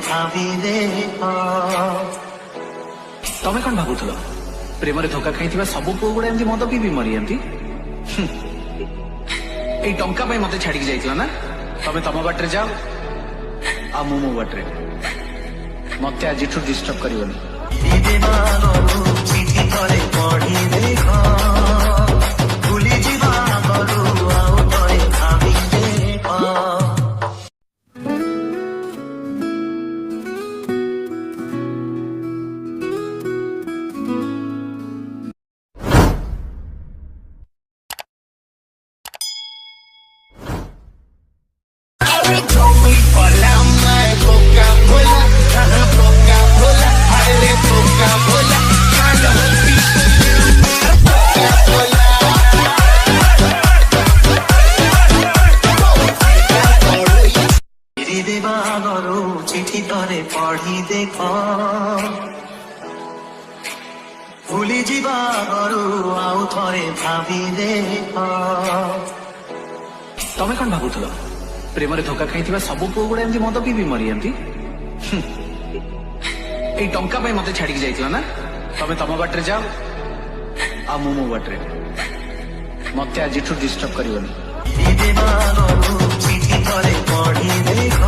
ভাবিলে ତମେ କଣ ଭାବୁଥିଲ ପ୍ରେମରେ ଧୋକା ଖାଇଥିବା ସବୁ ପୁଅ ଗୁଡା ଏମିତି ମଦ ପିଇ ମରିଯାନ୍ତି? ଏଇ ଟଙ୍କା ପାଇଁ ମତେ ଛାଡିକି ଯାଇଥିଲା ନା? ତମେ ତମ ବାଟରେ ଯାଅ ଆଉ ମୁଁ ମୋ ବାଟରେ। ମତେ ଆଜିଠୁ ଡିଷ୍ଟର୍ବ କରିବନି। ଚିଠି ଥରେ ପଢି ଦେଖ ଭୁଲି ଯିବା ଆଗରୁ ଆଉ ଥରେ ଭାବି ଦେଖ। চিঠি তরে পঢ়ি দেখ ভুলি ଯିବା ଆଗରୁ ଆଉ ଥରେ ଭାବି ଦେଖ। ତମେ କଣ ଭାବୁଥିଲ ପ୍ରେମରେ ଧୋକା ଖାଇଥିବା ସବୁ ପୁଅ ଗୁଡା ଏମିତି ମଦ ପିଇ ମରିଯାନ୍ତି? ଏଇ ଟଙ୍କା ପାଇଁ ମତେ ଛାଡିକି ଯାଇଥିଲା ନା? ତମେ ତମ ବାଟରେ ଯାଅ ଆଉ ମୁଁ ମୋ ବାଟରେ। ମତେ ଆଜିଠୁ ଡିଷ୍ଟର୍ବ କରିବନି। ଚିଠି ଥରେ ପଢି ଦେଖ